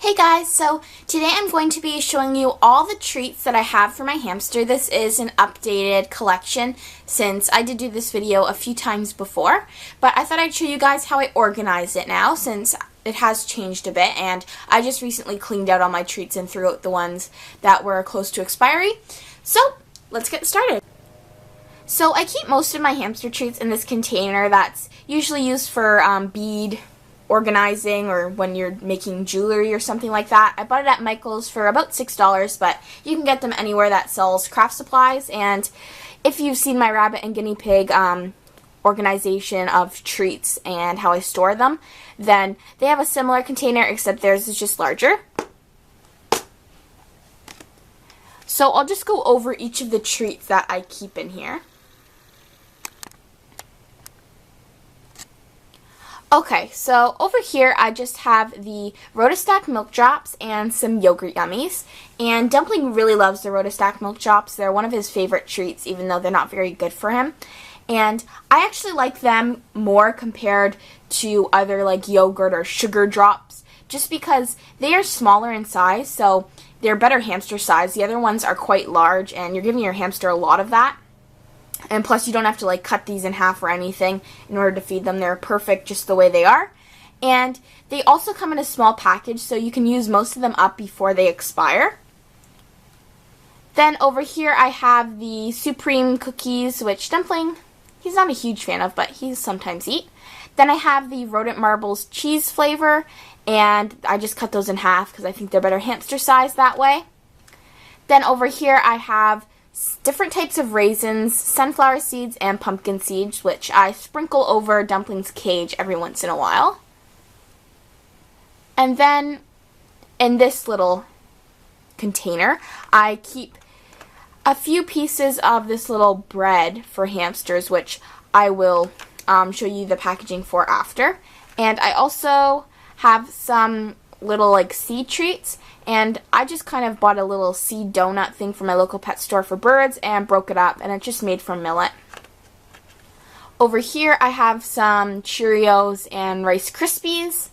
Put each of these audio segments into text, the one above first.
Hey guys, so today I'm going to be showing you all the treats that I have for my hamster. This is an updated collection since I did do this video a few times before, but I thought I'd show you guys how I organized it now since it has changed a bit, and I just recently cleaned out all my treats and threw out the ones that were close to expiry. So let's get started. So I keep most of my hamster treats in this container that's usually used for bead organizing or when you're making jewelry or something like that. I bought it at Michael's for about $6, but you can get them anywhere that sells craft supplies. And if you've seen my rabbit and guinea pig organization of treats and how I store them, then they have a similar container except theirs is just larger. So I'll just go over each of the treats that I keep in here. Okay, so over here I just have the Rotostack milk drops and some yogurt yummies. And Dumpling really loves the Rotostack milk drops. They're one of his favorite treats, even though they're not very good for him. And I actually like them more compared to other like yogurt or sugar drops, just because they are smaller in size, so they're better hamster size. The other ones are quite large, and you're giving your hamster a lot of that. And plus, you don't have to like cut these in half or anything in order to feed them. They're perfect just the way they are. And they also come in a small package, so you can use most of them up before they expire. Then over here I have the Supreme cookies, which Dumpling, he's not a huge fan of, but he sometimes eat. Then I have the Rodent Marbles cheese flavor, and I just cut those in half because I think they're better hamster size that way. Then over here I have different types of raisins, sunflower seeds, and pumpkin seeds, which I sprinkle over Dumpling's cage every once in a while. And then in this little container, I keep a few pieces of this little bread for hamsters, which I will show you the packaging for after. And I also have some little like seed treats, and I just kind of bought a little seed donut thing from my local pet store for birds and broke it up, and it's just made from millet. Over here I have some Cheerios and Rice Krispies,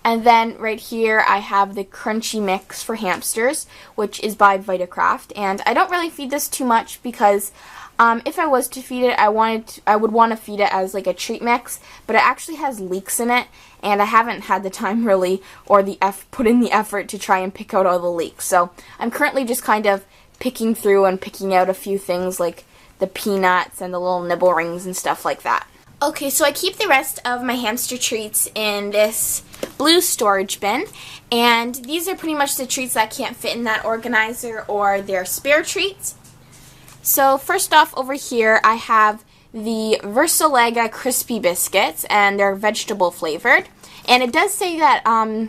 and then right here I have the Crunchy Mix for hamsters, which is by Vitakraft, and I don't really feed this too much because if I was to feed it, I would want to feed it as like a treat mix, but it actually has leeks in it, and I haven't had the time really or put in the effort to try and pick out all the leeks. So I'm currently just kind of picking through and picking out a few things like the peanuts and the little nibble rings and stuff like that. Okay, so I keep the rest of my hamster treats in this blue storage bin, and these are pretty much the treats that can't fit in that organizer or they're spare treats. So first off, over here I have the Versalega crispy biscuits, and they're vegetable flavored. And it does say that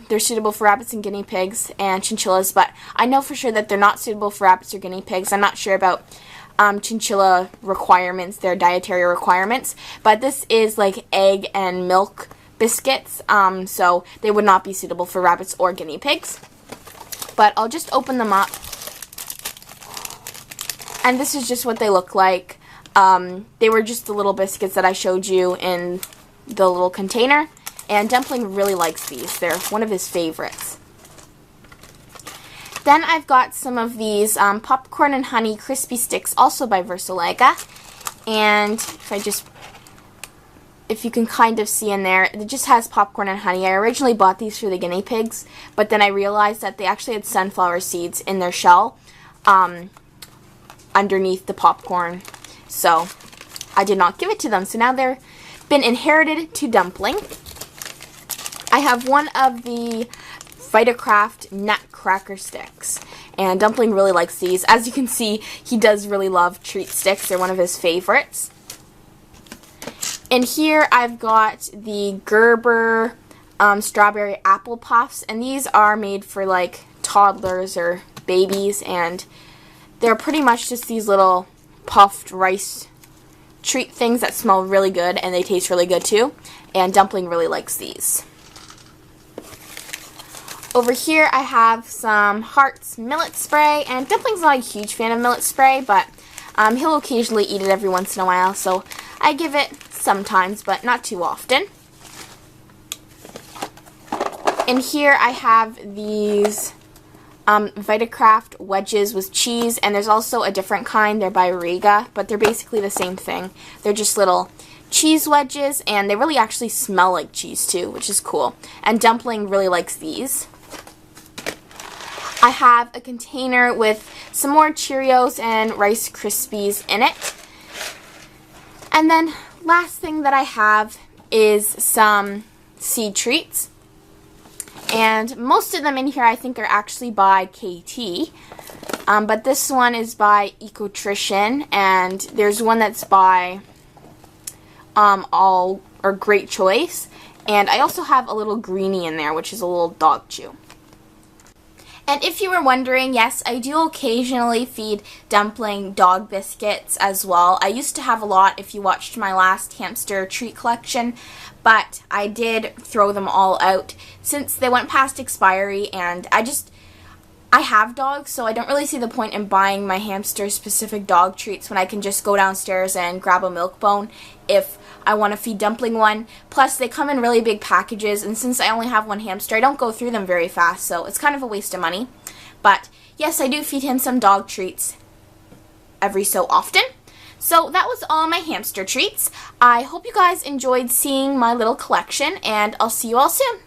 they're suitable for rabbits and guinea pigs and chinchillas, but I know for sure that they're not suitable for rabbits or guinea pigs. I'm not sure about chinchilla requirements, their dietary requirements, but this is like egg and milk biscuits, so they would not be suitable for rabbits or guinea pigs. But I'll just open them up. And this is just what they look like. They were just the little biscuits that I showed you in the little container. And Dumpling really likes these. They're one of his favorites. Then I've got some of these popcorn and honey crispy sticks, also by Versalega. And if you can kind of see in there, it just has popcorn and honey. I originally bought these for the guinea pigs, but then I realized that they actually had sunflower seeds in their shell underneath the popcorn, so I did not give it to them. So now they're been inherited to Dumpling. I have one of the Vitakraft nut cracker sticks, and Dumpling really likes these. As you can see, he does really love treat sticks. They're one of his favorites. And here I've got the Gerber strawberry apple puffs, and these are made for like toddlers or babies, and they're pretty much just these little puffed rice treat things that smell really good, and they taste really good too. And Dumpling really likes these. Over here I have some Hearts millet spray, and Dumpling's not a huge fan of millet spray, but he'll occasionally eat it every once in a while, so I give it sometimes, but not too often. In here I have these Vitacraft wedges with cheese, and there's also a different kind. They're by Riga, but they're basically the same thing. They're just little cheese wedges, and they really actually smell like cheese too, which is cool. And Dumpling really likes these. I have a container with some more Cheerios and Rice Krispies in it. And then last thing that I have is some seed treats. And most of them in here I think are actually by KT. But this one is by Ecotrition, and there's one that's by Great Choice. And I also have a little greenie in there, which is a little dog chew. And if you were wondering, yes, I do occasionally feed Dumpling dog biscuits as well. I used to have a lot if you watched my last hamster treat collection, but I did throw them all out since they went past expiry, and I have dogs, so I don't really see the point in buying my hamster specific dog treats when I can just go downstairs and grab a milk bone if I want to feed Dumpling one. Plus, they come in really big packages, and since I only have one hamster, I don't go through them very fast, so it's kind of a waste of money. But yes, I do feed him some dog treats every so often. So that was all my hamster treats. I hope you guys enjoyed seeing my little collection, and I'll see you all soon.